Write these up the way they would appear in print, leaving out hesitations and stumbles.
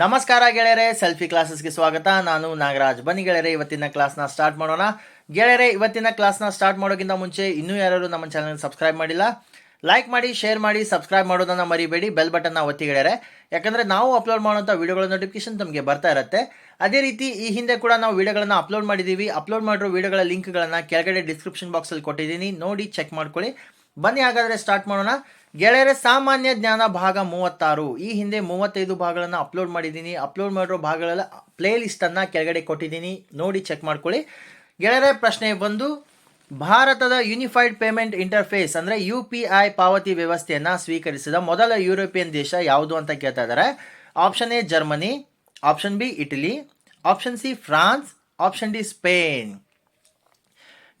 ನಮಸ್ಕಾರ ಗೆಳೆಯರೆ, ಸೆಲ್ಫಿ ಕ್ಲಾಸಸ್ಗೆ ಸ್ವಾಗತ. ನಾನು ನಾಗರಾಜ್. ಬನ್ನಿ ಗೆಳೆಯರೆ, ಇವತ್ತಿನ ಕ್ಲಾಸ್ನ ಸ್ಟಾರ್ಟ್ ಮಾಡೋಣ. ಗೆಳೆಯರೆ, ಇವತ್ತಿನ ಕ್ಲಾಸ್ನ ಸ್ಟಾರ್ಟ್ ಮಾಡೋಕ್ಕಿಂತ ಮುಂಚೆ ಇನ್ನೂ ಯಾರು ನಮ್ಮ ಚಾನಲ್ ಸಬ್ಸ್ಕ್ರೈಬ್ ಮಾಡಿಲ್ಲ, ಲೈಕ್ ಮಾಡಿ, ಶೇರ್ ಮಾಡಿ, ಸಬ್ಸ್ಕ್ರೈಬ್ ಮಾಡೋದನ್ನು ಮರಿಬೇಡಿ. ಬೆಲ್ ಬಟನ್ನ ಒತ್ತಿ ಗೆಳೆಯರೆ, ಯಾಕಂದರೆ ನಾವು ಅಪ್ಲೋಡ್ ಮಾಡುವಂಥ ವೀಡಿಯೋಗಳ ನೋಟಿಫಿಕೇಶನ್ ತಮಗೆ ಬರ್ತಾ ಇರುತ್ತೆ. ಅದೇ ರೀತಿ ಈ ಹಿಂದೆ ಕೂಡ ನಾವು ವೀಡಿಯೋಗಳನ್ನು ಅಪ್ಲೋಡ್ ಮಾಡಿದ್ದೀವಿ. ಅಪ್ಲೋಡ್ ಮಾಡಿರೋ ವೀಡಿಯೋಗಳ ಲಿಂಕ್ಗಳನ್ನು ಕೆಳಗಡೆ ಡಿಸ್ಕ್ರಿಪ್ಷನ್ ಬಾಕ್ಸಲ್ಲಿ ಕೊಟ್ಟಿದ್ದೀನಿ, ನೋಡಿ ಚೆಕ್ ಮಾಡ್ಕೊಳ್ಳಿ. ಬನ್ನಿ ಹಾಗಾದರೆ ಸ್ಟಾರ್ಟ್ ಮಾಡೋಣ. ಗೆಳೆಯರೆ, ಸಾಮಾನ್ಯ ಜ್ಞಾನ ಭಾಗ 36. ಈ ಹಿಂದೆ 35 ಭಾಗಗಳನ್ನು ಅಪ್ಲೋಡ್ ಮಾಡಿದ್ದೀನಿ. ಅಪ್ಲೋಡ್ ಮಾಡಿರೋ ಭಾಗಗಳ ಪ್ಲೇ ಲಿಸ್ಟನ್ನು ಕೆಳಗಡೆ ಕೊಟ್ಟಿದ್ದೀನಿ, ನೋಡಿ ಚೆಕ್ ಮಾಡ್ಕೊಳ್ಳಿ. ಗೆಳೆಯರೆ, ಪ್ರಶ್ನೆ ಬಂದು, ಭಾರತದ ಯೂನಿಫೈಡ್ ಪೇಮೆಂಟ್ ಇಂಟರ್ಫೇಸ್ ಅಂದರೆ UPI ಪಾವತಿ ವ್ಯವಸ್ಥೆಯನ್ನು ಸ್ವೀಕರಿಸಿದ ಮೊದಲ ಯುರೋಪಿಯನ್ ದೇಶ ಯಾವುದು ಅಂತ ಕೇಳ್ತಾ ಇದ್ದಾರೆ. Option A Germany, option B Italy, option C France, option D Spain.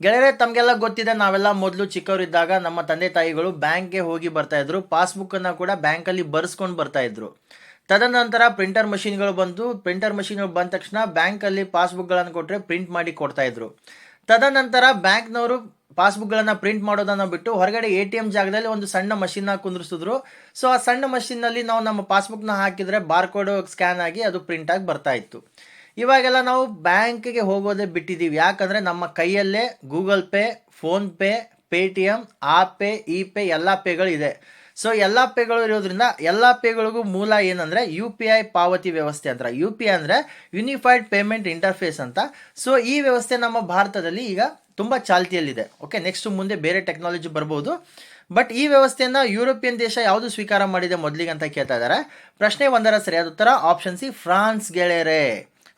ಗೆಳೆಯರೆ, ತಮಗೆಲ್ಲ ಗೊತ್ತಿದೆ, ನಾವೆಲ್ಲ ಮೊದಲು ಚಿಕ್ಕವರಿದ್ದಾಗ ನಮ್ಮ ತಂದೆ ತಾಯಿಗಳು ಬ್ಯಾಂಕ್ಗೆ ಹೋಗಿ ಬರ್ತಾ ಇದ್ರು. ಪಾಸ್ಬುಕ್ಕನ್ನು ಕೂಡ ಬ್ಯಾಂಕಲ್ಲಿ ಬರ್ಸ್ಕೊಂಡು ಬರ್ತಾ ಇದ್ರು. ತದನಂತರ ಪ್ರಿಂಟರ್ ಮಷಿನ್ಗಳು ಬಂದು, ಪ್ರಿಂಟರ್ ಮಷಿನ್ಗಳು ಬಂದ ತಕ್ಷಣ ಬ್ಯಾಂಕಲ್ಲಿ ಪಾಸ್ಬುಕ್ಗಳನ್ನು ಕೊಟ್ಟರೆ ಪ್ರಿಂಟ್ ಮಾಡಿ ಕೊಡ್ತಾ ಇದ್ರು. ತದನಂತರ ಬ್ಯಾಂಕ್ನವರು ಪಾಸ್ಬುಕ್ಗಳನ್ನು ಪ್ರಿಂಟ್ ಮಾಡೋದನ್ನು ಬಿಟ್ಟು ಹೊರಗಡೆ ATM ಜಾಗದಲ್ಲಿ ಒಂದು ಸಣ್ಣ ಮಷಿನ್ನ ಕುಂದಿರಿಸಿದ್ರು. ಸೊ ಆ ಸಣ್ಣ ಮಷಿನ್ನಲ್ಲಿ ನಾವು ನಮ್ಮ ಪಾಸ್ಬುಕ್ನ ಹಾಕಿದರೆ ಬಾರ್ಕೋಡ್ ಸ್ಕ್ಯಾನ್ ಆಗಿ ಅದು ಪ್ರಿಂಟಾಗಿ ಬರ್ತಾ ಇತ್ತು. ಇವಾಗೆಲ್ಲ ನಾವು ಬ್ಯಾಂಕಿಗೆ ಹೋಗೋದೇ ಬಿಟ್ಟಿದ್ದೀವಿ. ಯಾಕಂದರೆ ನಮ್ಮ ಕೈಯಲ್ಲೇ Google pay, PhonePe, Paytm, pay, E-pay ಎಲ್ಲ ಪೇಗಳು ಇದೆ. ಸೊ ಎಲ್ಲ ಪೇಗಳು ಇರೋದ್ರಿಂದ ಎಲ್ಲ ಪೇಗಳಿಗೂ ಮೂಲ ಏನಂದರೆ UPI ಪಾವತಿ ವ್ಯವಸ್ಥೆ ಅಂತ. UPI ಅಂದರೆ ಯೂನಿಫೈಡ್ ಪೇಮೆಂಟ್ ಇಂಟರ್ಫೇಸ್ ಅಂತ. ಸೊ ಈ ವ್ಯವಸ್ಥೆ ನಮ್ಮ ಭಾರತದಲ್ಲಿ ಈಗ ತುಂಬ ಚಾಲ್ತಿಯಲ್ಲಿದೆ. ಓಕೆ, ನೆಕ್ಸ್ಟ್ ಮುಂದೆ ಬೇರೆ ಟೆಕ್ನಾಲಜಿ ಬರ್ಬೋದು. ಬಟ್ ಈ ವ್ಯವಸ್ಥೆಯನ್ನು ಯುರೋಪಿಯನ್ ದೇಶ ಯಾವುದು ಸ್ವೀಕಾರ ಮಾಡಿದೆ ಮೊದಲಿಗೆ ಅಂತ ಕೇಳ್ತಾ ಇದ್ದಾರೆ. ಪ್ರಶ್ನೆ 1ರ ಸರಿಯಾದ ಉತ್ತರ ಆಪ್ಷನ್ ಸಿ ಫ್ರಾನ್ಸ್. ಗೆಳೆಯರೆ,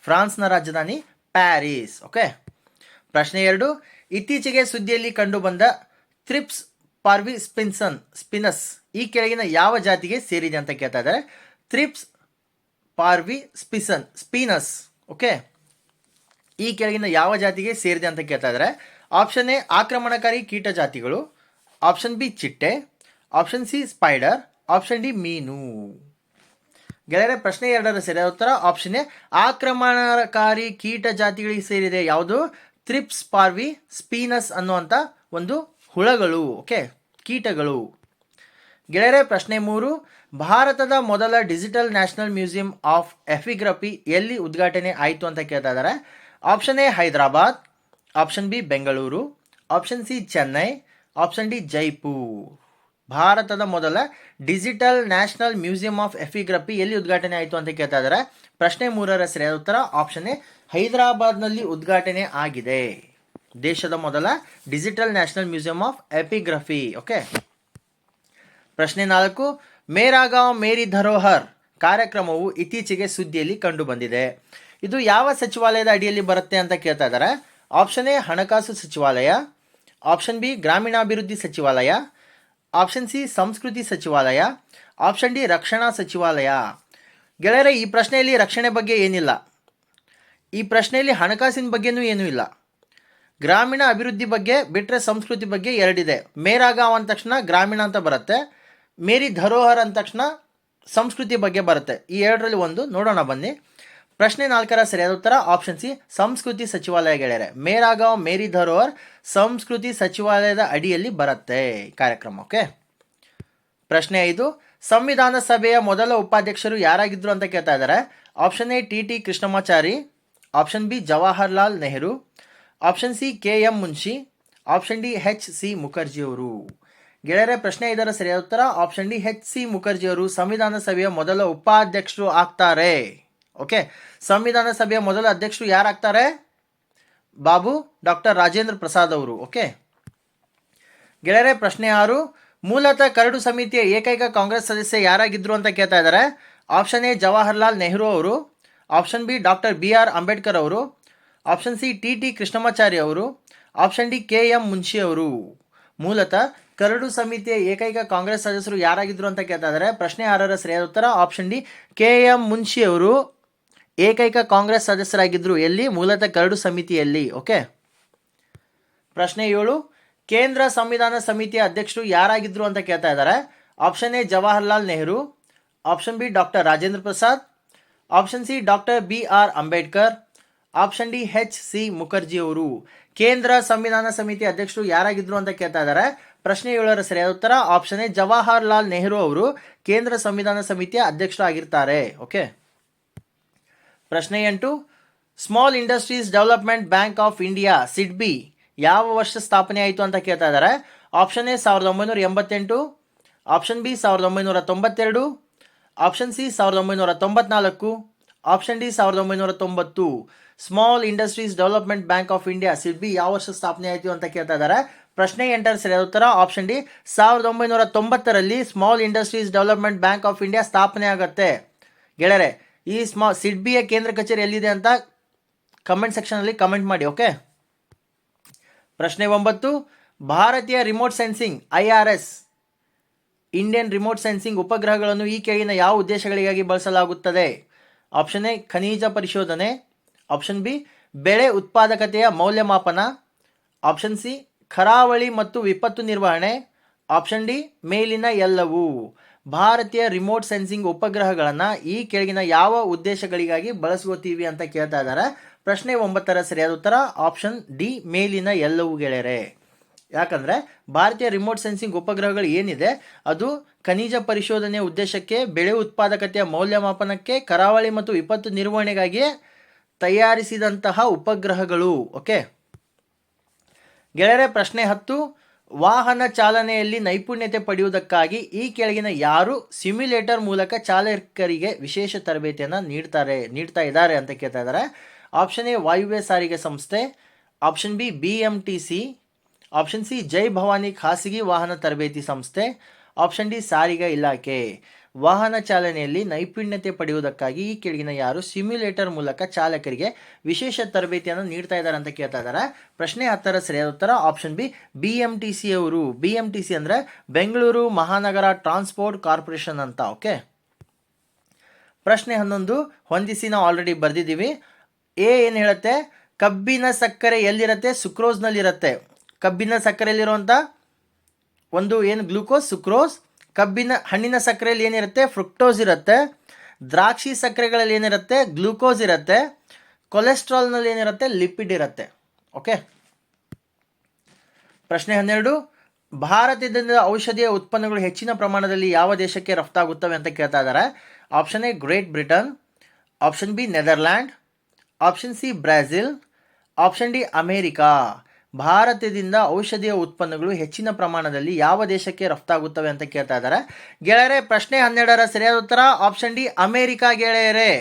ಫ್ರಾನ್ಸ್ನ ರಾಜಧಾನಿ ಪ್ಯಾರಿಸ್. ಓಕೆ, ಪ್ರಶ್ನೆ 2, ಇತ್ತೀಚೆಗೆ ಸುದ್ದಿಯಲ್ಲಿ ಕಂಡುಬಂದ ಥ್ರಿಪ್ಸ್ ಪಾರ್ವಿ ಸ್ಪಿನಸ್ ಈ ಕೆಳಗಿನ ಯಾವ ಜಾತಿಗೆ ಸೇರಿದೆ ಅಂತ ಕೇಳ್ತಾ ಇದ್ದಾರೆ. ಥ್ರಿಪ್ಸ್ ಪಾರ್ವಿ ಸ್ಪಿನಸ್ ಓಕೆ, ಈ ಕೆಳಗಿನ ಯಾವ ಜಾತಿಗೆ ಸೇರಿದೆ ಅಂತ ಕೇಳ್ತಾ ಇದ್ದಾರೆ. ಆಪ್ಷನ್ ಎ ಆಕ್ರಮಣಕಾರಿ ಕೀಟ ಜಾತಿಗಳು, ಆಪ್ಷನ್ ಬಿ ಚಿಟ್ಟೆ, option C spider, option D ಮೀನು. ಗೆಳೆಯರೆ, ಪ್ರಶ್ನೆ 2ರ ಸರಿಯಾದ ಉತ್ತರ ಆಪ್ಷನ್ ಎ ಆಕ್ರಮಣಕಾರಿ ಕೀಟ ಜಾತಿಗಳಿಗೆ ಸೇರಿದೆ. ಯಾವುದು? ಥ್ರಿಪ್ಸ್ ಪಾರ್ವಿ ಸ್ಪಿನಸ್ ಅನ್ನುವಂಥ ಒಂದು ಹುಳಗಳು. ಓಕೆ, ಕೀಟಗಳು. ಗೆಳೆಯರೆ, ಪ್ರಶ್ನೆ 3, ಭಾರತದ ಮೊದಲ digital national museum of epigraphy ಎಲ್ಲಿ ಉದ್ಘಾಟನೆ ಆಯಿತು ಅಂತ ಕೇಳ್ತಾ ಇದ್ದಾರೆ. Option A Hyderabad, option B Bengaluru, option C Chennai, option D Jaipur. ಭಾರತದ ಮೊದಲ digital national museum of epigraphy ಎಲ್ಲಿ ಉದ್ಘಾಟನೆ ಆಯಿತು ಅಂತ ಕೇಳ್ತಾ ಇದ್ದಾರೆ. ಪ್ರಶ್ನೆ 3ರ ಸರಿಯಾದ ಉತ್ತರ ಆಪ್ಷನ್ ಎ ಹೈದರಾಬಾದ್ನಲ್ಲಿ ಉದ್ಘಾಟನೆ ಆಗಿದೆ. ದೇಶದ ಮೊದಲ digital national museum of epigraphy. Okay, ಪ್ರಶ್ನೆ 4, ಮೇರಾ ಗಾಂವ್ ಮೇರಿ ಧರೋಹರ್ ಕಾರ್ಯಕ್ರಮವು ಇತ್ತೀಚೆಗೆ ಸುದ್ದಿಯಲ್ಲಿ ಕಂಡು ಬಂದಿದೆ. ಇದು ಯಾವ ಸಚಿವಾಲಯದ ಅಡಿಯಲ್ಲಿ ಬರುತ್ತೆ ಅಂತ ಕೇಳ್ತಾ ಇದ್ದಾರೆ. ಆಪ್ಷನ್ ಎ ಹಣಕಾಸು ಸಚಿವಾಲಯ, ಆಪ್ಷನ್ ಬಿ ಗ್ರಾಮೀಣಾಭಿವೃದ್ಧಿ ಸಚಿವಾಲಯ, ಆಪ್ಷನ್ ಸಿ ಸಂಸ್ಕೃತಿ ಸಚಿವಾಲಯ, ಆಪ್ಷನ್ ಡಿ ರಕ್ಷಣಾ ಸಚಿವಾಲಯ. ಗೆಳೆಯರೆ, ಈ ಪ್ರಶ್ನೆಯಲ್ಲಿ ರಕ್ಷಣೆ ಬಗ್ಗೆ ಏನಿಲ್ಲ, ಈ ಪ್ರಶ್ನೆಯಲ್ಲಿ ಹಣಕಾಸಿನ ಬಗ್ಗೆನೂ ಏನೂ ಇಲ್ಲ. ಗ್ರಾಮೀಣ ಅಭಿವೃದ್ಧಿ ಬಗ್ಗೆ ಬಿಟ್ಟರೆ ಸಂಸ್ಕೃತಿ ಬಗ್ಗೆ ಎರಡಿದೆ. ಮೇರಾ ಗಾಂವ್ ಅಂದ ತಕ್ಷಣ ಗ್ರಾಮೀಣ ಅಂತ ಬರುತ್ತೆ, ಮೇರಿ ಧರೋಹರ್ ಅಂದ ತಕ್ಷಣ ಸಂಸ್ಕೃತಿ ಬಗ್ಗೆ ಬರುತ್ತೆ. ಈ ಎರಡರಲ್ಲಿ ಒಂದು ನೋಡೋಣ ಬನ್ನಿ. ಪ್ರಶ್ನೆ 4ರ ಸರಿಯಾದ ಉತ್ತರ ಆಪ್ಷನ್ ಸಿ ಸಂಸ್ಕೃತಿ ಸಚಿವಾಲಯ. ಗೆಳೆಯರೆ, ಮೇರಾ ಗಾಂವ್ ಮೇರಿ ಧರೋಹರ್ ಸಂಸ್ಕೃತಿ ಸಚಿವಾಲಯದ ಅಡಿಯಲ್ಲಿ ಬರುತ್ತೆ ಕಾರ್ಯಕ್ರಮ. ಓಕೆ, ಪ್ರಶ್ನೆ 5, ಸಂವಿಧಾನ ಸಭೆಯ ಮೊದಲ ಉಪಾಧ್ಯಕ್ಷರು ಯಾರಾಗಿದ್ದರು ಅಂತ ಕೇಳ್ತಾ ಇದ್ದಾರೆ. Option A TT Krishnamachari, option B Jawaharlal Nehru, option C KM Munshi, option D HC ಮುಖರ್ಜಿಯವರು. ಗೆಳೆಯರೆ, ಪ್ರಶ್ನೆ 5ರ ಸರಿಯಾದ ಉತ್ತರ ಆಪ್ಷನ್ ಡಿ HC ಮುಖರ್ಜಿಯವರು ಸಂವಿಧಾನ ಸಭೆಯ ಮೊದಲ ಉಪಾಧ್ಯಕ್ಷರು ಆಗ್ತಾರೆ. ಓಕೆ, ಸಂವಿಧಾನ ಸಭೆಯ ಮೊದಲ ಅಧ್ಯಕ್ಷರು ಯಾರಾಗ್ತಾರೆ? ಬಾಬು ಡಾಕ್ಟರ್ ರಾಜೇಂದ್ರ ಪ್ರಸಾದ್ ಅವರು. ಓಕೆ, ಗೆಳೆಯರೆ, ಪ್ರಶ್ನೆ 6, ಮೂಲತಃ ಕರಡು ಸಮಿತಿಯ ಏಕೈಕ ಕಾಂಗ್ರೆಸ್ ಸದಸ್ಯ ಯಾರಾಗಿದ್ದರು ಅಂತ ಕೇಳ್ತಾ ಇದ್ದಾರೆ. ಆಪ್ಷನ್ ಎ ಜವಾಹರ್ಲಾಲ್ ನೆಹರು ಅವರು, option B doctor BR Ambedkar ಅವರು, ಆಪ್ಷನ್ ಸಿ TT ಕೃಷ್ಣಮಾಚಾರಿ ಅವರು, ಆಪ್ಷನ್ ಡಿ KM ಮುನ್ಷಿ ಅವರು. ಮೂಲತಃ ಕರಡು ಸಮಿತಿಯ ಏಕೈಕ ಕಾಂಗ್ರೆಸ್ ಸದಸ್ಯರು ಯಾರಾಗಿದ್ದರು ಅಂತ ಕೇಳ್ತಾ ಇದ್ದಾರೆ. ಪ್ರಶ್ನೆ 6ರ ಸರಿಯಾದ ಉತ್ತರ ಆಪ್ಷನ್ ಡಿ KM ಮುನ್ಷಿ ಅವರು ಏಕೈಕ ಕಾಂಗ್ರೆಸ್ ಸದಸ್ಯರಾಗಿದ್ದರು. ಎಲ್ಲಿ? ಮೂಲತಃ ಕರಡು ಸಮಿತಿಯಲ್ಲಿ. ಓಕೆ, ಪ್ರಶ್ನೆ 7, ಕೇಂದ್ರ ಸಂವಿಧಾನ ಸಮಿತಿಯ ಅಧ್ಯಕ್ಷರು ಯಾರಾಗಿದ್ದರು ಅಂತ ಕೇಳ್ತಾ ಇದ್ದಾರೆ. Option A Jawaharlal Nehru, option B doctor Rajendra Prasad, option C doctor BR Ambedkar, option D HC Mukherjee ಅವರು. ಕೇಂದ್ರ ಸಂವಿಧಾನ ಸಮಿತಿ ಅಧ್ಯಕ್ಷರು ಯಾರಾಗಿದ್ದರು ಅಂತ ಕೇಳ್ತಾ ಇದ್ದಾರೆ. ಪ್ರಶ್ನೆ 7ರ ಸರಿಯಾದ ಉತ್ತರ ಆಪ್ಷನ್ ಎ ಜವಾಹರ್ಲಾಲ್ ನೆಹರು ಅವರು ಕೇಂದ್ರ ಸಂವಿಧಾನ ಸಮಿತಿಯ ಅಧ್ಯಕ್ಷರಾಗಿರ್ತಾರೆ. ಓಕೆ, ಪ್ರಶ್ನೆ 8, small industries development bank of India SIDBI ಯಾವ ವರ್ಷ ಸ್ಥಾಪನೆ ಆಯಿತು ಅಂತ ಕೇಳ್ತಾ ಇದ್ದಾರೆ. Option A 1988, option B 1992, option C 1994, option D 1990. Small industries development bank of India SIDBI ಯಾವ ವರ್ಷ ಸ್ಥಾಪನೆ ಆಯಿತು ಅಂತ ಕೇಳ್ತಾ ಇದ್ದಾರೆ. ಪ್ರಶ್ನೆ 8ರ ಸರಿಯಾದ ಉತ್ತರ ಆಪ್ಷನ್ ಡಿ 1990ರಲ್ಲಿ small industries development bank of India ಸ್ಥಾಪನೆ ಆಗುತ್ತೆ. ಗೆಳೆಯರೆ, ಈ ಸಿಡ್ಬಿಯ ಕೇಂದ್ರ ಕಚೇರಿ ಎಲ್ಲಿದೆ ಅಂತ ಕಮೆಂಟ್ ಸೆಕ್ಷನಲ್ಲಿ ಕಮೆಂಟ್ ಮಾಡಿ. ಓಕೆ. ಪ್ರಶ್ನೆ 9, ಭಾರತೀಯ remote sensing IRS Indian remote sensing ಉಪಗ್ರಹಗಳನ್ನು ಈ ಕೆಳಗಿನ ಯಾವ ಉದ್ದೇಶಗಳಿಗಾಗಿ ಬಳಸಲಾಗುತ್ತದೆ? ಆಪ್ಷನ್ ಎ ಖನಿಜ ಪರಿಶೋಧನೆ, ಆಪ್ಷನ್ ಬಿ ಬೆಳೆ ಉತ್ಪಾದಕತೆಯ ಮೌಲ್ಯಮಾಪನ, ಆಪ್ಷನ್ ಸಿ ಕರಾವಳಿ ಮತ್ತು ವಿಪತ್ತು ನಿರ್ವಹಣೆ, ಆಪ್ಷನ್ ಡಿ ಮೇಲಿನ ಎಲ್ಲವೂ. ಭಾರತೀಯ ರಿಮೋಟ್ ಸೆನ್ಸಿಂಗ್ ಉಪಗ್ರಹಗಳನ್ನು ಈ ಕೆಳಗಿನ ಯಾವ ಉದ್ದೇಶಗಳಿಗಾಗಿ ಬಳಸ್ಕೋತೀವಿ ಅಂತ ಕೇಳ್ತಾ ಇದ್ದಾರೆ. ಪ್ರಶ್ನೆ 9ರ ಸರಿಯಾದ ಉತ್ತರ ಆಪ್ಷನ್ ಡಿ ಮೇಲಿನ ಎಲ್ಲವೂ ಗೆಳೆಯರೆ. ಯಾಕಂದರೆ ಭಾರತೀಯ ರಿಮೋಟ್ ಸೆನ್ಸಿಂಗ್ ಉಪಗ್ರಹಗಳು ಏನಿದೆ ಅದು ಖನಿಜ ಪರಿಶೋಧನೆಯ ಉದ್ದೇಶಕ್ಕೆ, ಬೆಳೆ ಉತ್ಪಾದಕತೆಯ ಮೌಲ್ಯಮಾಪನಕ್ಕೆ, ಕರಾವಳಿ ಮತ್ತು ವಿಪತ್ತು ನಿರ್ವಹಣೆಗಾಗಿ ತಯಾರಿಸಿದಂತಹ ಉಪಗ್ರಹಗಳು. ಓಕೆ ಗೆಳೆಯರೆ. ಪ್ರಶ್ನೆ 10, ವಾಹನ ಚಾಲನೆಯಲ್ಲಿ ನೈಪುಣ್ಯತೆ ಪಡೆಯುವುದಕ್ಕಾಗಿ ಈ ಕೆಳಗಿನ ಯಾರು ಸಿಮ್ಯುಲೇಟರ್ ಮೂಲಕ ಚಾಲಕರಿಗೆ ವಿಶೇಷ ತರಬೇತಿಯನ್ನು ನೀಡ್ತಾ ಇದ್ದಾರೆ ಅಂತ ಕೇಳ್ತಾ ಇದ್ದಾರೆ. ಆಪ್ಷನ್ ಎ ವಾಯುವ್ಯ ಸಾರಿಗೆ ಸಂಸ್ಥೆ, option B BMTC, option C Jai Bhavani ಖಾಸಗಿ ವಾಹನ ತರಬೇತಿ ಸಂಸ್ಥೆ, ಆಪ್ಷನ್ ಡಿ ಸಾರಿಗೆ ಇಲಾಖೆ. ವಾಹನ ಚಾಲನೆಯಲ್ಲಿ ನೈಪುಣ್ಯತೆ ಪಡೆಯುವುದಕ್ಕಾಗಿ ಈ ಕೆಳಗಿನ ಯಾರು ಸಿಮ್ಯುಲೇಟರ್ ಮೂಲಕ ಚಾಲಕರಿಗೆ ವಿಶೇಷ ತರಬೇತಿಯನ್ನು ನೀಡ್ತಾ ಇದ್ದಾರೆ ಅಂತ ಕೇಳ್ತಾ ಇದ್ದಾರೆ. ಪ್ರಶ್ನೆ 10ರ ಸರಿಯಾದ ಉತ್ತರ ಆಪ್ಷನ್ ಬಿ BMTC ಅವರು. BMTC ಅಂದರೆ ಬೆಂಗಳೂರು ಮಹಾನಗರ ಟ್ರಾನ್ಸ್ಪೋರ್ಟ್ ಕಾರ್ಪೊರೇಷನ್ ಅಂತ. ಓಕೆ. ಪ್ರಶ್ನೆ 11 ಹೊಂದಿಸಿ ನಾವು ಆಲ್ರೆಡಿ ಬರೆದಿದ್ದೀವಿ. ಎ ಏನು ಹೇಳುತ್ತೆ? ಕಬ್ಬಿನ ಸಕ್ಕರೆ ಎಲ್ಲಿರುತ್ತೆ? ಸುಕ್ರೋಸ್ನಲ್ಲಿರುತ್ತೆ. ಕಬ್ಬಿನ ಸಕ್ಕರೆಯಲ್ಲಿರುವಂಥ ಒಂದು ಏನು ಗ್ಲೂಕೋಸ್, ಸುಕ್ರೋಸ್. ಹಣ್ಣಿನ ಸಕ್ಕರೆಯಲ್ಲಿ ಏನಿರುತ್ತೆ? ಫ್ರುಕ್ಟೋಸ್ ಇರುತ್ತೆ. ದ್ರಾಕ್ಷಿ ಸಕ್ಕರೆಗಳಲ್ಲಿ ಏನಿರುತ್ತೆ? ಗ್ಲೂಕೋಸ್ ಇರುತ್ತೆ. ಕೊಲೆಸ್ಟ್ರಾಲ್ನಲ್ಲಿ ಏನಿರುತ್ತೆ? ಲಿಪಿಡ್ ಇರುತ್ತೆ. ಓಕೆ. ಪ್ರಶ್ನೆ 12, ಭಾರತದಿಂದ ಔಷಧಿಯ ಉತ್ಪನ್ನಗಳು ಹೆಚ್ಚಿನ ಪ್ರಮಾಣದಲ್ಲಿ ಯಾವ ದೇಶಕ್ಕೆ ರಫ್ತಾಗುತ್ತವೆ ಅಂತ ಕೇಳ್ತಾ ಇದ್ದಾರೆ. Option A great Britain, option B Netherland, option C Brazil, option D America. ಭಾರತದಿಂದ ಔಷಧಿಯ ಉತ್ಪನ್ನಗಳು ಹೆಚ್ಚಿನ ಪ್ರಮಾಣದಲ್ಲಿ ಯಾವ ದೇಶಕ್ಕೆ ರಫ್ತಾಗುತ್ತವೆ ಅಂತ ಕೇಳ್ತಾ ಇದ್ದಾರೆ. ಗೆಳೆಯರೆ, ಪ್ರಶ್ನೆ 12ರ ಸರಿಯಾದ ಉತ್ತರ ಆಪ್ಷನ್ ಡಿ ಅಮೇರಿಕಾ ಗೆಳೆಯರೆ.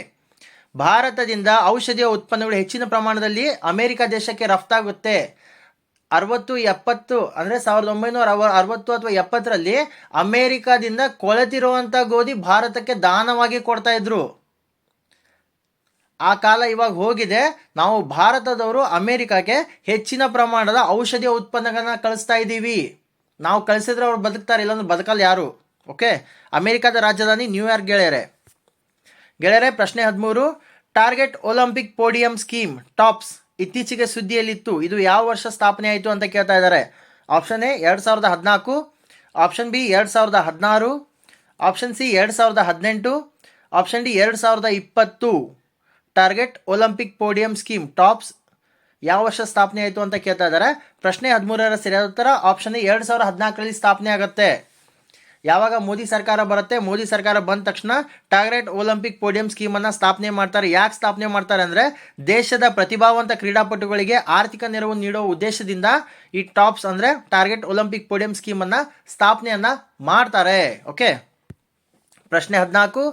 ಭಾರತದಿಂದ ಔಷಧಿಯ ಉತ್ಪನ್ನಗಳು ಹೆಚ್ಚಿನ ಪ್ರಮಾಣದಲ್ಲಿ ಅಮೇರಿಕಾ ದೇಶಕ್ಕೆ ರಫ್ತಾಗುತ್ತೆ. 60-70 ಅಂದರೆ 1960 ಅಥವಾ 70ರಲ್ಲಿ ಅಮೇರಿಕಾದಿಂದ ಕೊಳೆತಿರುವಂಥ ಗೋಧಿ ಭಾರತಕ್ಕೆ ದಾನವಾಗಿ ಕೊಡ್ತಾ ಇದ್ರು. ಆ ಕಾಲ ಇವಾಗ ಹೋಗಿದೆ. ನಾವು ಭಾರತದವರು ಅಮೇರಿಕಾಗೆ ಹೆಚ್ಚಿನ ಪ್ರಮಾಣದ ಔಷಧಿಯ ಉತ್ಪನ್ನಗಳನ್ನ ಕಳಿಸ್ತಾ ಇದ್ದೀವಿ. ನಾವು ಕಳಿಸಿದ್ರೆ ಅವ್ರು ಬದುಕ್ತಾರೆ, ಇಲ್ಲಾಂದ್ರೆ ಬದುಕಲ್ಲ ಯಾರು. ಓಕೆ. ಅಮೇರಿಕಾದ ರಾಜಧಾನಿ ನ್ಯೂಯಾರ್ಕ್ ಗೆಳೆಯರೆ. ಪ್ರಶ್ನೆ 13, target Olympic podium scheme tops ಇತ್ತೀಚೆಗೆ ಸುದ್ದಿಯಲ್ಲಿತ್ತು. ಇದು ಯಾವ ವರ್ಷ ಸ್ಥಾಪನೆ ಆಯಿತು ಅಂತ ಕೇಳ್ತಾ ಇದ್ದಾರೆ. Option A 2014, option B 2016, option C 2018, option D 2020. Target Olympic podium scheme tops ಯಾವ ವರ್ಷ ಸ್ಥಾಪನೆ ಆಯಿತು ಅಂತ ಕೇಳ್ತಾ ಇದ್ದಾರೆ. ಪ್ರಶ್ನೆ 13ರ ಸರಿಯಾದ ಉತ್ತರ ಆಪ್ಷನ್ ಎ 2014ರಲ್ಲಿ ಸ್ಥಾಪನೆ ಆಗುತ್ತೆ. ಯಾವಾಗ ಮೋದಿ ಸರ್ಕಾರ ಬರುತ್ತೆ, ಮೋದಿ ಸರ್ಕಾರ ಬಂದ ತಕ್ಷಣ ಟಾರ್ಗೆಟ್ ಒಲಿಂಪಿಕ್ ಪೋಡಿಯಂ ಸ್ಕೀಮನ್ನು ಸ್ಥಾಪನೆ ಮಾಡ್ತಾರೆ. ಯಾಕೆ ಸ್ಥಾಪನೆ ಮಾಡ್ತಾರೆ ಅಂದರೆ ದೇಶದ ಪ್ರತಿಭಾವಂತ ಕ್ರೀಡಾಪಟುಗಳಿಗೆ ಆರ್ಥಿಕ ನೆರವು ನೀಡುವ ಉದ್ದೇಶದಿಂದ ಈ ಟಾಪ್ಸ್ ಅಂದರೆ ಟಾರ್ಗೆಟ್ ಒಲಿಂಪಿಕ್ ಪೋಡಿಯಂ ಸ್ಕೀಮನ್ನು ಸ್ಥಾಪನೆಯನ್ನು ಮಾಡ್ತಾರೆ. ಓಕೆ. ಪ್ರಶ್ನೆ 14,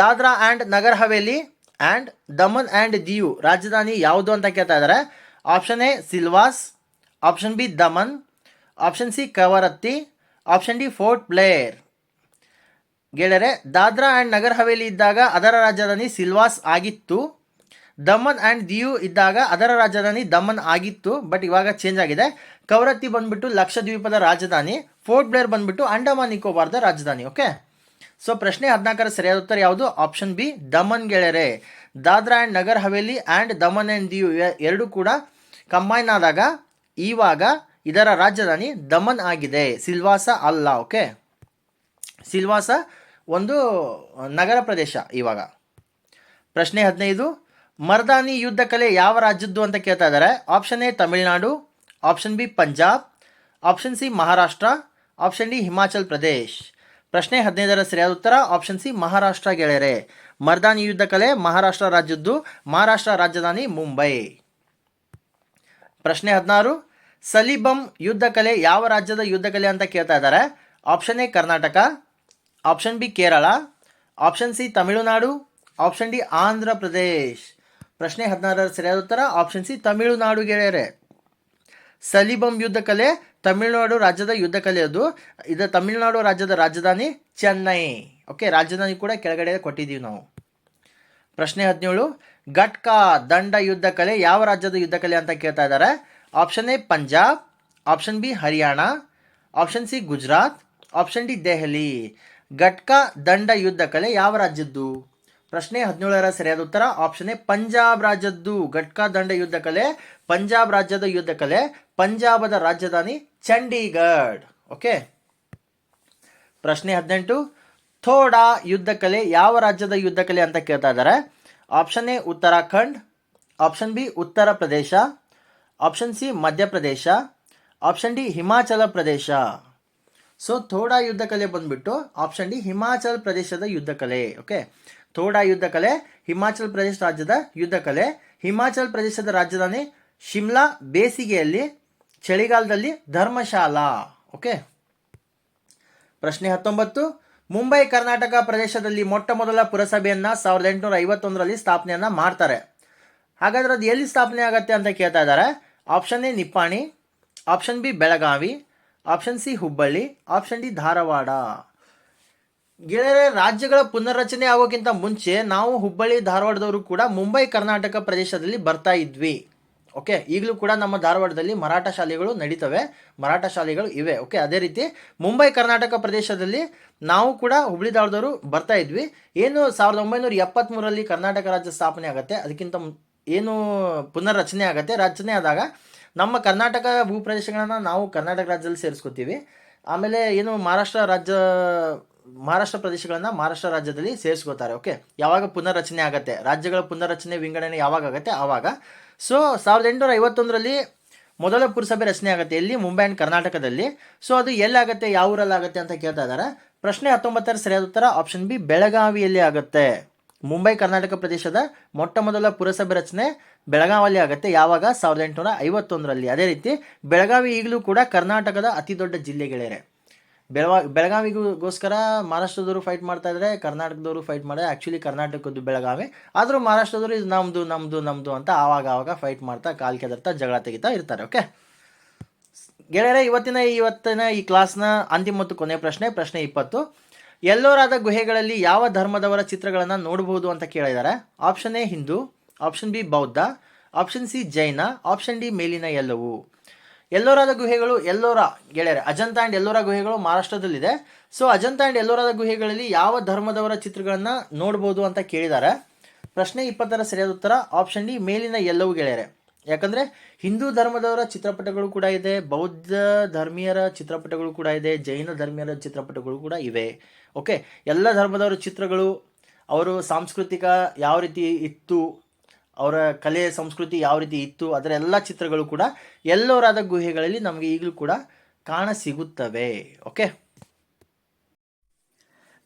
Dadra and Nagar Haveli and Daman and Diu ರಾಜಧಾನಿ ಯಾವುದು ಅಂತ ಕೇಳ್ತಾ ಇದ್ದಾರೆ. Option A Silvassa, option B Daman, option C Kavaratti, option D Port Blair. ಗೆಳೆಯರೆ, ದಾದ್ರಾ ಆ್ಯಂಡ್ ನಗರ್ ಹವೇಲಿ ಇದ್ದಾಗ ಅದರ ರಾಜಧಾನಿ ಸಿಲ್ವಾಸ್ ಆಗಿತ್ತು. ದಮನ್ ಆ್ಯಂಡ್ ದಿಯು ಇದ್ದಾಗ ಅದರ ರಾಜಧಾನಿ ದಮನ್ ಆಗಿತ್ತು, ಬಟ್ ಇವಾಗ ಚೇಂಜ್ ಆಗಿದೆ. ಕವರತ್ತಿ ಬಂದ್ಬಿಟ್ಟು ಲಕ್ಷದ್ವೀಪದ ರಾಜಧಾನಿ, ಫೋರ್ಟ್ ಬ್ಲೇರ್ ಬಂದ್ಬಿಟ್ಟು ಅಂಡಮಾನ್ ನಿಕೋಬಾರ್ದ ರಾಜಧಾನಿ. ಓಕೆ. ಸೊ ಪ್ರಶ್ನೆ 14ರ ಸರಿಯಾದ ಉತ್ತರ ಯಾವುದು? ಆಪ್ಷನ್ ಬಿ ದಮನ್ ಗೆಳೆಯರೆ. Dadra and Nagar Haveli and Daman and Diu ಎರಡು ಕೂಡ ಕಂಬೈನ್ ಆದಾಗ ಇವಾಗ ಇದರ ರಾಜಧಾನಿ ದಮನ್ ಆಗಿದೆ, ಸಿಲ್ವಾಸ ಅಲ್ಲ. ಓಕೆ. ಸಿಲ್ವಾಸ ಒಂದು ನಗರ ಪ್ರದೇಶ ಇವಾಗ. ಪ್ರಶ್ನೆ 15, ಮರ್ದಾನಿ ಯುದ್ಧ ಕಲೆ ಯಾವ ರಾಜ್ಯದ್ದು ಅಂತ ಕೇಳ್ತಾ ಇದ್ದಾರೆ. Option A Tamil Nadu, option B Punjab, option C Maharashtra, option D Himachal Pradesh. ಪ್ರಶ್ನೆ 15ರ ಸರಿಯಾದ ಉತ್ತರ ಆಪ್ಷನ್ ಸಿ ಮಹಾರಾಷ್ಟ್ರ ಗೆಳೆಯರೆ. ಮರ್ದಾನಿ ಯುದ್ಧ ಕಲೆ ಮಹಾರಾಷ್ಟ್ರ ರಾಜ್ಯದ್ದು, ಮಹಾರಾಷ್ಟ್ರ ರಾಜಧಾನಿ ಮುಂಬೈ. ಪ್ರಶ್ನೆ 16, ಸಲಿಬಂ ಯುದ್ಧ ಕಲೆ ಯಾವ ರಾಜ್ಯದ ಯುದ್ಧ ಕಲೆ ಅಂತ ಕೇಳ್ತಾ ಇದ್ದಾರೆ. Option A Karnataka, option B Kerala, option C Tamil Nadu, option D Andhra Pradesh. ಪ್ರಶ್ನೆ 16ರ ಸರಿಯಾದ ಉತ್ತರ ಆಪ್ಷನ್ ಸಿ ತಮಿಳುನಾಡು ಗೆಳೆಯರೆ. ಸಲಿಬಂ ಯುದ್ಧ ಕಲೆ ತಮಿಳುನಾಡು ರಾಜ್ಯದ ಯುದ್ಧ ಕಲೆ ಅದು. ಇದು ತಮಿಳುನಾಡು ರಾಜ್ಯದ ರಾಜಧಾನಿ ಚೆನ್ನೈ. ಓಕೆ, ರಾಜಧಾನಿ ಕೂಡ ಕೆಳಗಡೆ ಕೊಟ್ಟಿದ್ದೀವಿ ನಾವು. ಪ್ರಶ್ನೆ 17, ಗಟ್ಕಾ ದಂಡ ಯುದ್ಧ ಕಲೆ ಯಾವ ರಾಜ್ಯದ ಯುದ್ಧ ಕಲೆ ಅಂತ ಕೇಳ್ತಾ ಇದ್ದಾರೆ. Option A Punjab, option B Haryana, option C Gujarat, option D Delhi. Gatka ದಂಡ ಯುದ್ಧ ಕಲೆ ಯಾವ ರಾಜ್ಯದ್ದು? ಪ್ರಶ್ನೆ 17ರ ಸರಿಯಾದ ಉತ್ತರ ಆಪ್ಷನ್ ಎ ಪಂಜಾಬ್ ರಾಜ್ಯದ್ದು. ಗಟ್ಕಾ ದಂಡ ಯುದ್ಧ ಕಲೆ ಪಂಜಾಬ್ ರಾಜ್ಯದ ಯುದ್ಧ ಕಲೆ. ಪಂಜಾಬದ ರಾಜಧಾನಿ ಚಂಡೀಗಢ. ಓಕೆ. ಪ್ರಶ್ನೆ 18, ಥೋಡಾ ಯುದ್ಧ ಕಲೆ ಯಾವ ರಾಜ್ಯದ ಯುದ್ಧ ಕಲೆ ಅಂತ ಕೇಳ್ತಾ ಇದ್ದಾರೆ. Option A Uttarakhand, option B Uttar Pradesh, option C Madhya Pradesh, option D Himachal Pradesh. So ಥೋಡಾ ಯುದ್ಧ ಕಲೆ ಬಂದ್ಬಿಟ್ಟು ಆಪ್ಷನ್ ಡಿ ಹಿಮಾಚಲ ಪ್ರದೇಶದ ಯುದ್ಧ ಕಲೆ. ಓಕೆ, ಥೋಡಾ ಯುದ್ಧ ಕಲೆ ಹಿಮಾಚಲ ಪ್ರದೇಶ ರಾಜ್ಯದ ಯುದ್ಧ ಕಲೆ. ಹಿಮಾಚಲ ಪ್ರದೇಶದ ರಾಜಧಾನಿ ಶಿಮ್ಲಾ, ಬೇಸಿಗೆಯಲ್ಲಿ, ಚಳಿಗಾಲದಲ್ಲಿ ಧರ್ಮಶಾಲಾ. ಓಕೆ. ಪ್ರಶ್ನೆ 19, ಮುಂಬೈ ಕರ್ನಾಟಕ ಪ್ರದೇಶದಲ್ಲಿ ಮೊಟ್ಟ ಮೊದಲ ಪುರಸಭೆಯನ್ನ 1851ರಲ್ಲಿ ಸ್ಥಾಪನೆಯನ್ನ ಮಾಡ್ತಾರೆ. ಹಾಗಾದ್ರೆ ಅದು ಎಲ್ಲಿ ಸ್ಥಾಪನೆ ಆಗತ್ತೆ ಅಂತ ಕೇಳ್ತಾ ಇದ್ದಾರೆ. Option A Nippani, option B Belagavi, option C Hubballi, option D Dharwad. ಗೆಳೆಯರೆ, ರಾಜ್ಯಗಳ ಪುನರ್ರಚನೆ ಆಗೋಕ್ಕಿಂತ ಮುಂಚೆ ನಾವು ಹುಬ್ಬಳ್ಳಿ ಧಾರವಾಡದವರು ಕೂಡ ಮುಂಬೈ ಕರ್ನಾಟಕ ಪ್ರದೇಶದಲ್ಲಿ ಬರ್ತಾ ಇದ್ವಿ. ಓಕೆ, ಈಗಲೂ ಕೂಡ ನಮ್ಮ ಧಾರವಾಡದಲ್ಲಿ ಮರಾಠ ಶಾಲೆಗಳು ನಡೀತವೆ, ಮರಾಠ ಶಾಲೆಗಳು ಇವೆ. ಓಕೆ, ಅದೇ ರೀತಿ ಮುಂಬೈ ಕರ್ನಾಟಕ ಪ್ರದೇಶದಲ್ಲಿ ನಾವು ಕೂಡ ಹುಬ್ಬಳ್ಳಿ ಧಾರವಾಡದವರು ಬರ್ತಾ ಇದ್ವಿ. ಏನು 1973ರಲ್ಲಿ ಕರ್ನಾಟಕ ರಾಜ್ಯ ಸ್ಥಾಪನೆ ಆಗುತ್ತೆ, ಅದಕ್ಕಿಂತ ಏನು ಪುನರ್ರಚನೆ ಆಗುತ್ತೆ. ರಚನೆ ಆದಾಗ ನಮ್ಮ ಕರ್ನಾಟಕ ಭೂಪ್ರದೇಶಗಳನ್ನು ನಾವು ಕರ್ನಾಟಕ ರಾಜ್ಯದಲ್ಲಿ ಸೇರಿಸ್ಕೊತೀವಿ. ಆಮೇಲೆ ಏನು ಮಹಾರಾಷ್ಟ್ರ ಪ್ರದೇಶಗಳನ್ನು ಮಹಾರಾಷ್ಟ್ರ ರಾಜ್ಯದಲ್ಲಿ ಸೇರಿಸ್ಕೋತಾರೆ. ಓಕೆ, ಯಾವಾಗ ಪುನರ್ರಚನೆ ಆಗುತ್ತೆ, ರಾಜ್ಯಗಳ ಪುನರ್ರಚನೆ ವಿಂಗಡಣೆ ಯಾವಾಗ ಆಗುತ್ತೆ ಆವಾಗ. ಸೊ 1851ರಲ್ಲಿ ಮೊದಲ ಪುರಸಭೆ ರಚನೆ ಆಗುತ್ತೆ. ಎಲ್ಲಿ? ಮುಂಬೈ ಆ್ಯಂಡ್ ಕರ್ನಾಟಕದಲ್ಲಿ. ಸೊ ಅದು ಎಲ್ಲಾಗುತ್ತೆ, ಯಾವ ಊರಲ್ಲಿ ಆಗುತ್ತೆ ಅಂತ ಕೇಳ್ತಾ ಇದ್ದಾರೆ. ಪ್ರಶ್ನೆ 19ರ ಸರಿಯಾದ ಉತ್ತರ ಆಪ್ಷನ್ ಬಿ ಬೆಳಗಾವಿಯಲ್ಲಿ ಆಗುತ್ತೆ. ಮುಂಬೈ ಕರ್ನಾಟಕ ಪ್ರದೇಶದ ಮೊಟ್ಟ ಮೊದಲ ಪುರಸಭೆ ರಚನೆ ಬೆಳಗಾವಿಯಲ್ಲಿ ಆಗುತ್ತೆ. ಯಾವಾಗ? 1851ರಲ್ಲಿ. ಅದೇ ರೀತಿ ಬೆಳಗಾವಿ ಈಗಲೂ ಕೂಡ ಕರ್ನಾಟಕದ ಅತಿ ದೊಡ್ಡ ಜಿಲ್ಲೆಗಳೇ. ಬೆಳಗಾವಿಗೋಸ್ಕರ ಮಹಾರಾಷ್ಟ್ರದವರು ಫೈಟ್ ಮಾಡ್ತಾ ಇದ್ದಾರೆ, ಕರ್ನಾಟಕದವರು ಫೈಟ್ ಮಾಡಿದ್ರೆ. ಆ್ಯಕ್ಚುಲಿ ಕರ್ನಾಟಕದ್ದು ಬೆಳಗಾವಿ, ಆದರೂ ಮಹಾರಾಷ್ಟ್ರದವರು ಇದು ನಮ್ಮದು ನಮ್ಮದು ನಮ್ಮದು ಅಂತ ಆವಾಗ ಫೈಟ್ ಮಾಡ್ತಾ ಕಾಲ್ ಕೆದರ್ತಾ ಜಗಳ ತೆಗಿತಾ ಇರ್ತಾರೆ. ಓಕೆ ಗೆಳೆಯರೆ, ಇವತ್ತಿನ ಈ ಕ್ಲಾಸ್ನ ಅಂತಿಮ ಮತ್ತು ಕೊನೆಯ ಪ್ರಶ್ನೆ 20, ಎಲ್ಲೋರಾದ ಗುಹೆಗಳಲ್ಲಿ ಯಾವ ಧರ್ಮದವರ ಚಿತ್ರಗಳನ್ನು ನೋಡಬಹುದು ಅಂತ ಕೇಳಿದ್ದಾರೆ. Option A Hindu, option B ಬೌದ್ಧ, ಆಪ್ಷನ್ ಸಿ ಜೈನ, ಆಪ್ಷನ್ ಡಿ ಮೇಲಿನ ಎಲ್ಲವೂ. ಎಲ್ಲೋರಾದ ಗುಹೆಗಳು, ಗೆಳೆಯರೆ ಅಜಂತ ಆ್ಯಂಡ್ ಎಲ್ಲೋರಾ ಗುಹೆಗಳು ಮಹಾರಾಷ್ಟ್ರದಲ್ಲಿದೆ. ಸೊ ಅಜಂತ ಆ್ಯಂಡ್ ಎಲ್ಲೋರಾದ ಗುಹೆಗಳಲ್ಲಿ ಯಾವ ಧರ್ಮದವರ ಚಿತ್ರಗಳನ್ನು ನೋಡ್ಬೋದು ಅಂತ ಕೇಳಿದ್ದಾರೆ. ಪ್ರಶ್ನೆ 20ರ ಸರಿಯಾದ ಉತ್ತರ ಆಪ್ಷನ್ ಡಿ ಮೇಲಿನ ಎಲ್ಲವೂ ಗೆಳೆಯರೆ. ಯಾಕಂದರೆ ಹಿಂದೂ ಧರ್ಮದವರ ಚಿತ್ರಪಟಗಳು ಕೂಡ ಇದೆ, ಬೌದ್ಧ ಧರ್ಮೀಯರ ಚಿತ್ರಪಟಗಳು ಕೂಡ ಇದೆ, ಜೈನ ಧರ್ಮೀಯರ ಚಿತ್ರಪಟಗಳು ಕೂಡ ಇವೆ. ಓಕೆ, ಎಲ್ಲ ಧರ್ಮದವರ ಚಿತ್ರಗಳು, ಅವರು ಸಾಂಸ್ಕೃತಿಕ ಯಾವ ರೀತಿ ಇತ್ತು, ಅವರ ಕಲೆ ಸಂಸ್ಕೃತಿ ಯಾವ ರೀತಿ ಇತ್ತು, ಅದರ ಎಲ್ಲ ಚಿತ್ರಗಳು ಕೂಡ ಎಲ್ಲೋರಾದ ಗುಹೆಗಳಲ್ಲಿ ನಮಗೆ ಈಗಲೂ ಕೂಡ ಕಾಣ ಸಿಗುತ್ತವೆ. ಓಕೆ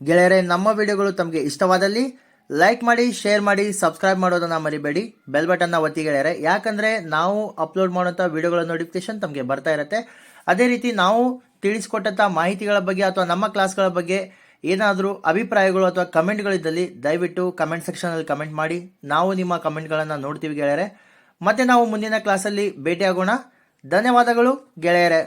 ಗೆಳೆಯರೆ, ನಮ್ಮ ವಿಡಿಯೋಗಳು ತಮಗೆ ಇಷ್ಟವಾದಲ್ಲಿ ಲೈಕ್ ಮಾಡಿ, ಶೇರ್ ಮಾಡಿ, ಸಬ್ಸ್ಕ್ರೈಬ್ ಮಾಡೋದನ್ನು ಮರಿಬೇಡಿ. ಬೆಲ್ ಬಟನ್ನ ಒತ್ತಿ ಗೆಳೆಯರೆ, ಯಾಕಂದರೆ ನಾವು ಅಪ್ಲೋಡ್ ಮಾಡೋಂಥ ವಿಡಿಯೋಗಳ ನೋಟಿಫಿಕೇಶನ್ ತಮಗೆ ಬರ್ತಾ ಇರುತ್ತೆ. ಅದೇ ರೀತಿ ನಾವು ತಿಳಿಸ್ಕೊಟ್ಟಂಥ ಮಾಹಿತಿಗಳ ಬಗ್ಗೆ ಅಥವಾ ನಮ್ಮ ಕ್ಲಾಸ್ಗಳ ಬಗ್ಗೆ ಏನಾದರೂ ಅಭಿಪ್ರಾಯಗಳು ಅಥವಾ ಕಮೆಂಟ್ಗಳಿದ್ದಲ್ಲಿ ದಯವಿಟ್ಟು ಕಮೆಂಟ್ ಸೆಕ್ಷನಲ್ಲಿ ಕಮೆಂಟ್ ಮಾಡಿ. ನಾವು ನಿಮ್ಮ ಕಮೆಂಟ್ಗಳನ್ನು ನೋಡ್ತೀವಿ ಗೆಳೆಯರೆ. ಮತ್ತೆ ನಾವು ಮುಂದಿನ ಕ್ಲಾಸಲ್ಲಿ ಭೇಟಿಯಾಗೋಣ. ಧನ್ಯವಾದಗಳು ಗೆಳೆಯರೆ.